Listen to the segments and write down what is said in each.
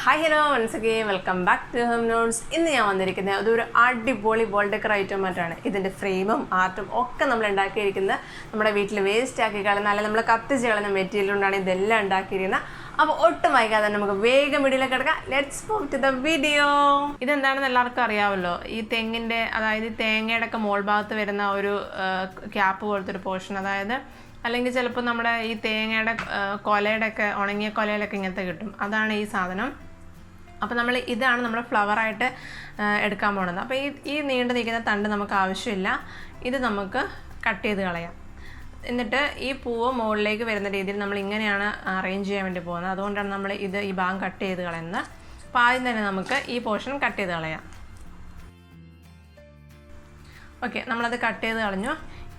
Hi, hello, once again, welcome back to Home Notes. ഇന്ന് ഞാൻ വന്നിരിക്കുന്നത് അതൊരു അടിപൊളി ബോൾ ഡെക്കർ ഐറ്റം ആയിട്ടാണ്. ഇതിൻ്റെ ഫ്രെയിമും ആർട്ടും ഒക്കെ നമ്മൾ ഉണ്ടാക്കിയിരിക്കുന്നത് നമ്മുടെ വീട്ടിൽ വേസ്റ്റ് ആക്കി കളയുന്ന അല്ലെങ്കിൽ നമ്മൾ കത്തിച്ച് കളയുന്ന മെറ്റീരിയൽ കൊണ്ടാണ് ഇതെല്ലാം ഉണ്ടാക്കിയിരിക്കുന്നത്. അപ്പോൾ ഒട്ടും വൈകാതെ നമുക്ക് വേഗം വീഡിയോയിലേക്ക് കിടക്കാം. Let's move to the video. ഇതെന്താണെന്ന് എല്ലാവർക്കും അറിയാമല്ലോ. ഈ തെങ്ങിൻ്റെ അതായത് തേങ്ങയുടെ ഒക്കെ മോൾ ഭാഗത്ത് വരുന്ന ഒരു ക്യാപ്പ് പോലത്തെ ഒരു പോർഷൻ, അതായത് അല്ലെങ്കിൽ ചിലപ്പോൾ നമ്മുടെ ഈ തേങ്ങയുടെ കൊലയുടെ ഒക്കെ ഉണങ്ങിയ കൊലയിലൊക്കെ ഇങ്ങനത്തെ കിട്ടും. അതാണ് ഈ സാധനം. അപ്പോൾ ഇതാണ് നമ്മൾ ഫ്ലവറായിട്ട് എടുക്കാൻ പോകുന്നത്. അപ്പോൾ ഈ നീണ്ടു നിൽക്കുന്ന തണ്ട് നമുക്ക് ആവശ്യമില്ല. ഇത് നമുക്ക് കട്ട് ചെയ്ത് കളയാം. എന്നിട്ട് ഈ പൂവ് മുകളിലേക്ക് വരുന്ന രീതിയിൽ നമ്മൾ ഇങ്ങനെയാണ് അറേഞ്ച് ചെയ്യാൻ വേണ്ടി പോകുന്നത്. അതുകൊണ്ടാണ് നമ്മൾ ഈ ഭാഗം കട്ട് ചെയ്ത് കളയുന്നത്. അപ്പോൾ ആദ്യം തന്നെ നമുക്ക് ഈ പോർഷൻ കട്ട് ചെയ്ത് കളയാം. ഓക്കെ, നമ്മളത് കട്ട് ചെയ്ത് കളഞ്ഞു.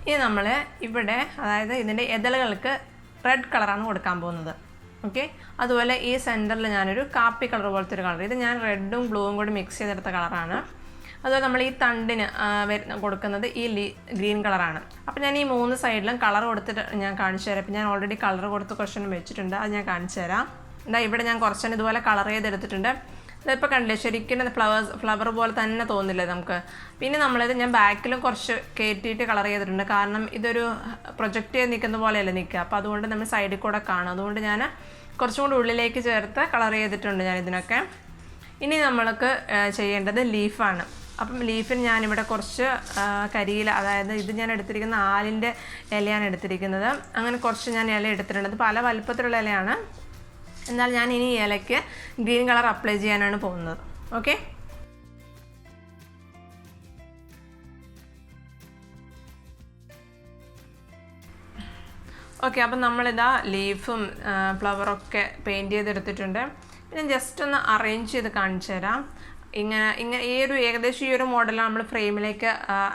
ഇനി നമ്മൾ ഇവിടെ, അതായത് ഇതിൻ്റെ ഇതളുകൾക്ക് റെഡ് കളറാണ് കൊടുക്കാൻ പോകുന്നത്. ഓക്കെ, അതുപോലെ ഈ സെൻറ്ററിൽ ഞാനൊരു കാപ്പി കളർ പോലത്തെ ഒരു കളർ, ഇത് ഞാൻ റെഡും ബ്ലൂവും കൂടി മിക്സ് ചെയ്തെടുത്ത കളറാണ്. അതുപോലെ നമ്മൾ ഈ തണ്ടിന് കൊടുക്കുന്നത് ഈ ഗ്രീൻ കളറാണ്. അപ്പോൾ ഞാൻ ഈ മൂന്ന് സൈഡിലും കളർ കൊടുത്തിട്ട് ഞാൻ കാണിച്ചു തരാം. അപ്പോൾ ഞാൻ ഓൾറെഡി കളർ കൊടുത്ത് കുറച്ചെണ്ണം വെച്ചിട്ടുണ്ട്, അത് ഞാൻ കാണിച്ചു തരാം. എന്താ ഇവിടെ ഞാൻ കുറച്ചെണ്ണം ഇതുപോലെ കളർ ചെയ്തെടുത്തിട്ടുണ്ട്. ഇതിപ്പോൾ കണ്ടില്ലേ, ശരിക്കും ഫ്ലവർ പോലെ തന്നെ തോന്നില്ലേ നമുക്ക്. പിന്നെ ഞാൻ ബാക്കിലും കുറച്ച് കയറ്റിയിട്ട് കളർ ചെയ്തിട്ടുണ്ട്. കാരണം ഇതൊരു പ്രൊജക്റ്റ് ചെയ്ത് നിൽക്കുന്ന പോലെയല്ല നിൽക്കുക. അപ്പോൾ അതുകൊണ്ട് നമ്മൾ സൈഡിൽ കൂടെ കാണും. അതുകൊണ്ട് ഞാൻ കുറച്ചും കൂടി ഉള്ളിലേക്ക് ചേർത്ത് കളർ ചെയ്തിട്ടുണ്ട് ഞാൻ ഇതിനൊക്കെ. ഇനി നമ്മൾക്ക് ചെയ്യേണ്ടത് ലീഫാണ്. അപ്പം ലീഫിന് ഞാനിവിടെ കുറച്ച് കരിയില, അതായത് ഇത് ഞാൻ എടുത്തിരിക്കുന്ന ആലിൻ്റെ ഇലയാണ് എടുത്തിരിക്കുന്നത്. അങ്ങനെ കുറച്ച് ഞാൻ ഇല എടുത്തിട്ടുണ്ട്. അത് പല വലുപ്പത്തിലുള്ള ഇലയാണ്. എന്നാൽ ഞാൻ ഇനി ഈ ഇലയ്ക്ക് ഗ്രീൻ കളർ അപ്ലൈ ചെയ്യാനാണ് പോകുന്നത്. ഓക്കെ, അപ്പം നമ്മളിതാ ലീഫും ഫ്ലവറൊക്കെ പെയിൻറ്റ് ചെയ്തെടുത്തിട്ടുണ്ട്. പിന്നെ ജസ്റ്റ് ഒന്ന് അറേഞ്ച് ചെയ്ത് കാണിച്ചു തരാം. ഇങ്ങനെ ഏകദേശം ഈ ഒരു മോഡലാണ് നമ്മൾ ഫ്രെയിമിലേക്ക്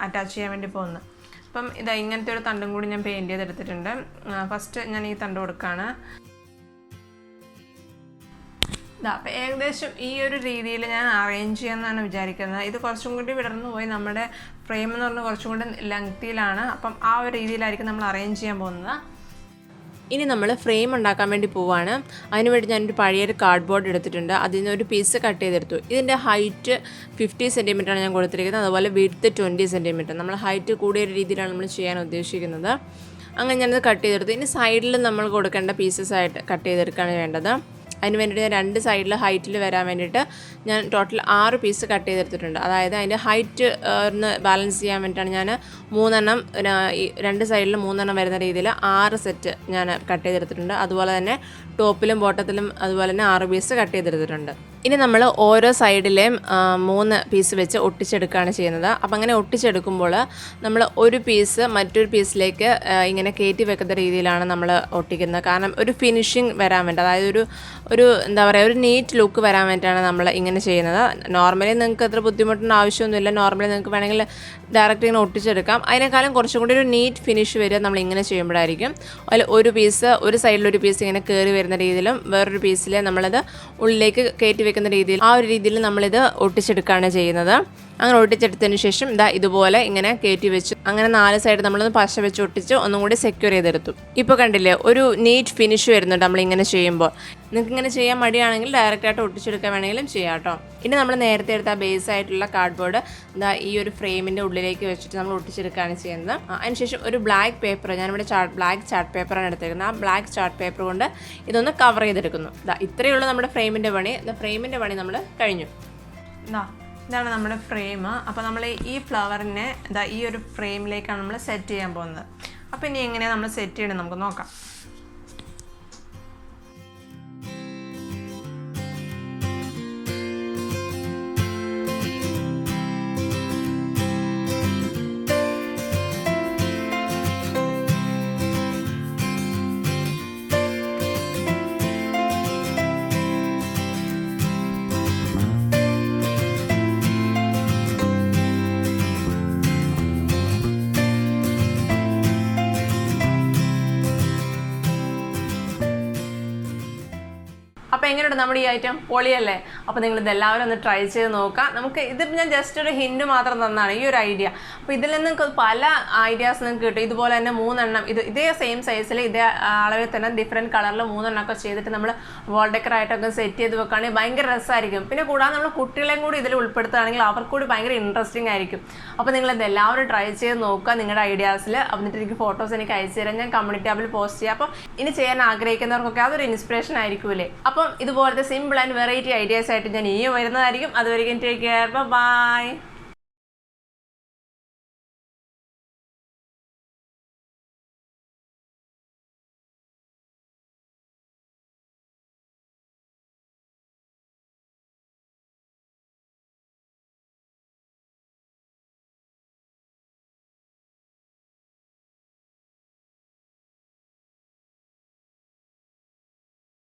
അറ്റാച്ച് ചെയ്യാൻ വേണ്ടി പോകുന്നത്. അപ്പം ഇങ്ങനത്തെ ഒരു തണ്ടും കൂടി ഞാൻ പെയിൻറ്റ് ചെയ്തെടുത്തിട്ടുണ്ട്. ഫസ്റ്റ് ഞാൻ ഈ തണ്ട് കൊടുക്കുകയാണ്. അപ്പോൾ ഏകദേശം ഈ ഒരു രീതിയിൽ ഞാൻ അറേഞ്ച് ചെയ്യാമെന്നാണ് വിചാരിക്കുന്നത്. ഇത് കുറച്ചും കൂടി വിടർന്നു പോയി, നമ്മുടെ ഫ്രെയിം എന്ന് പറഞ്ഞാൽ കുറച്ചും കൂടി ലെങ്തിയിലാണ്. അപ്പം ആ ഒരു രീതിയിലായിരിക്കും നമ്മൾ അറേഞ്ച് ചെയ്യാൻ പോകുന്നത്. ഇനി നമ്മൾ ഫ്രെയിം ഉണ്ടാക്കാൻ വേണ്ടി പോവുകയാണ്. അതിനുവേണ്ടി ഞാനൊരു പഴയൊരു കാർഡ്ബോർഡ് എടുത്തിട്ടുണ്ട്. അതിൽ നിന്ന് ഒരു പീസ് കട്ട് ചെയ്തെടുത്തു. ഇതിൻ്റെ ഹൈറ്റ് 50 സെൻറ്റിമീറ്ററാണ് ഞാൻ കൊടുത്തിരിക്കുന്നത്. അതുപോലെ വിഡ്ത്ത് 20 സെൻറ്റിമീറ്റർ. നമ്മൾ ഹൈറ്റ് കൂടിയ ഒരു രീതിയിലാണ് നമ്മൾ ചെയ്യാൻ ഉദ്ദേശിക്കുന്നത്. അങ്ങനെ ഞാനത് കട്ട് ചെയ്തെടുത്തു. ഇനി സൈഡിൽ നമ്മൾ കൊടുക്കേണ്ട പീസസ് ആയിട്ട് കട്ട് ചെയ്തെടുക്കുകയാണ് വേണ്ടത്. അതിന് വേണ്ടിയിട്ട് ഞാൻ 2 സൈഡിൽ ഹൈറ്റിൽ വരാൻ വേണ്ടിയിട്ട് ഞാൻ ടോട്ടൽ 6 പീസ് കട്ട് ചെയ്തെടുത്തിട്ടുണ്ട്. അതായത് അതിൻ്റെ ഹൈറ്റ് ഒന്ന് ബാലൻസ് ചെയ്യാൻ വേണ്ടിയിട്ടാണ് ഞാൻ 3 2 സൈഡിൽ 3 വരുന്ന രീതിയിൽ 6 സെറ്റ് ഞാൻ കട്ട് ചെയ്തെടുത്തിട്ടുണ്ട്. അതുപോലെ തന്നെ ടോപ്പിലും ബോട്ടത്തിലും അതുപോലെ തന്നെ 6 പീസ് കട്ട് ചെയ്തെടുത്തിട്ടുണ്ട്. ഇനി നമ്മൾ ഓരോ സൈഡിലെയും 3 പീസ് വെച്ച് ഒട്ടിച്ചെടുക്കുകയാണ് ചെയ്യുന്നത്. അപ്പം അങ്ങനെ ഒട്ടിച്ചെടുക്കുമ്പോൾ നമ്മൾ ഒരു പീസ് മറ്റൊരു പീസിലേക്ക് ഇങ്ങനെ കയറ്റി വെക്കുന്ന രീതിയിലാണ് നമ്മൾ ഒട്ടിക്കുന്നത്. കാരണം ഒരു ഫിനിഷിങ് വരാൻ വേണ്ടി, അതായത് ഒരു എന്താ പറയുക, ഒരു നീറ്റ് ലുക്ക് വരാൻ വേണ്ടിയിട്ടാണ് നമ്മൾ ഇങ്ങനെ ചെയ്യുന്നത്. നോർമലി നിങ്ങൾക്ക് അത്ര ബുദ്ധിമുട്ടിൻ്റെ ആവശ്യമൊന്നുമില്ല. നോർമലി നിങ്ങൾക്ക് വേണമെങ്കിൽ ഡയറക്റ്റ് ഇങ്ങനെ ഒട്ടിച്ചെടുക്കാം. അതിനേക്കാളും കുറച്ചും കൂടി ഒരു നീറ്റ് ഫിനിഷ് വരിക നമ്മൾ ഇങ്ങനെ ചെയ്യുമ്പോഴായിരിക്കും. അതിൽ ഒരു സൈഡിലൊരു പീസ് ഇങ്ങനെ കയറി വരുന്ന രീതിയിലും വേറൊരു പീസിൽ നമ്മളത് ഉള്ളിലേക്ക് കയറ്റി വെക്കുന്ന രീതിയിൽ, ആ ഒരു രീതിയിൽ നമ്മളിത് ഒട്ടിച്ചെടുക്കുകയാണ് ചെയ്യുന്നത്. അങ്ങനെ ഒട്ടിച്ചെടുത്തതിന് ശേഷം ഇതുപോലെ ഇങ്ങനെ കയറ്റി വെച്ചു. അങ്ങനെ 4 സൈഡ് നമ്മളൊന്ന് പശ വെച്ച് ഒട്ടിച്ച് ഒന്നും കൂടി സെക്യൂർ ചെയ്തെടുത്തു. ഇപ്പോൾ കണ്ടില്ലേ, ഒരു നീറ്റ് ഫിനിഷ് വരുന്നുണ്ട് നമ്മളിങ്ങനെ ചെയ്യുമ്പോൾ. നിങ്ങൾക്ക് ഇങ്ങനെ ചെയ്യാൻ മടിയാണെങ്കിൽ ഡയറക്റ്റായിട്ട് ഒട്ടിച്ചെടുക്കാൻ വേണമെങ്കിലും ചെയ്യാം കേട്ടോ. ഇനി നമ്മൾ നേരത്തെ എടുത്ത ബേസ് ആയിട്ടുള്ള കാർഡ്ബോർഡ് ഈ ഒരു ഫ്രെയിമിൻ്റെ ഉള്ളിലേക്ക് വെച്ചിട്ട് നമ്മൾ ഒട്ടിച്ചെടുക്കുകയാണ് ചെയ്യുന്നത്. അതിനുശേഷം ഒരു ബ്ലാക്ക് പേപ്പർ, ഞാനിവിടെ ബ്ലാക്ക് ചാർട്ട് പേപ്പറാണ് എടുത്തിരിക്കുന്നത്. ആ ബ്ലാക്ക് ചാർട്ട് പേപ്പർ കൊണ്ട് ഇതൊന്ന് കവർ ചെയ്തെടുക്കുന്നു. ഇത്രയേ ഉള്ളൂ നമ്മുടെ ഫ്രെയിമിൻ്റെ പണി. ഫ്രെയിമിൻ്റെ പണി നമ്മൾ കഴിഞ്ഞു. ഇതാണ് നമ്മുടെ ഫ്രെയിം. അപ്പോൾ നമ്മൾ ഈ ഫ്ലവറിനെ ഈ ഒരു ഫ്രെയിമിലേക്കാണ് നമ്മൾ സെറ്റ് ചെയ്യാൻ പോകുന്നത്. അപ്പോൾ ഇനി എങ്ങനെയാണ് നമ്മൾ സെറ്റ് ചെയ്യണമെന്ന് നമുക്ക് നോക്കാം. അപ്പോൾ എങ്ങനെയുണ്ട് നമ്മുടെ ഈ ഐറ്റം? പൊളിയല്ലേ? അപ്പോൾ നിങ്ങൾ ഇതെല്ലാവരും ഒന്ന് ട്രൈ ചെയ്ത് നോക്കുക. നമുക്ക് ഇത് ഞാൻ ജസ്റ്റ് ഒരു ഹിൻഡ് മാത്രം തന്നാണ് ഈ ഒരു ഐഡിയ. അപ്പോൾ ഇതിൽ നിന്ന് നിങ്ങൾക്ക് പല ഐഡിയാസ് നിങ്ങൾക്ക് കിട്ടും. ഇതുപോലെ തന്നെ 3 എണ്ണം ഇതേ സെയിം സൈസിൽ ഇതേ അളവിൽ തന്നെ ഡിഫറെൻറ്റ് കളറിൽ 3 എണ്ണമൊക്കെ ചെയ്തിട്ട് നമ്മൾ വാൾ ഡെക്കർ ആയിട്ടൊക്കെ സെറ്റ് ചെയ്ത് വെക്കുകയാണെങ്കിൽ ഭയങ്കര രസമായിരിക്കും. പിന്നെ കൂടാതെ നമ്മൾ കുട്ടികളെയും കൂടി ഇതിൽ ഉൾപ്പെടുത്തുകയാണെങ്കിൽ അവർക്ക് കൂടി ഭയങ്കര ഇൻട്രസ്റ്റിംഗ് ആയിരിക്കും. അപ്പോൾ നിങ്ങളിത് എല്ലാവരും ട്രൈ ചെയ്ത് നോക്കുക നിങ്ങളുടെ ഐഡിയാസിൽ. എന്നിട്ട് എനിക്ക് ഫോട്ടോസ് എനിക്ക് അയച്ചു തരാം, ഞാൻ കമ്മ്യൂണിറ്റി ടാബിൽ പോസ്റ്റ് ചെയ്യാം. അപ്പോൾ ഇനി ചെയ്യാൻ ആഗ്രഹിക്കുന്നവർക്കൊക്കെ അതൊരു ഇൻസ്പിറേഷൻ ആയിരിക്കുമല്ലേ. അപ്പം ഇതുപോലത്തെ സിമ്പിൾ ആൻഡ് വെറൈറ്റി ഐഡിയാസ് ആയിട്ട് ഞാൻ ഇനിയും വരുന്നതായിരിക്കും. അതുവരെയും ടേക്ക് കെയർ, ബൈ.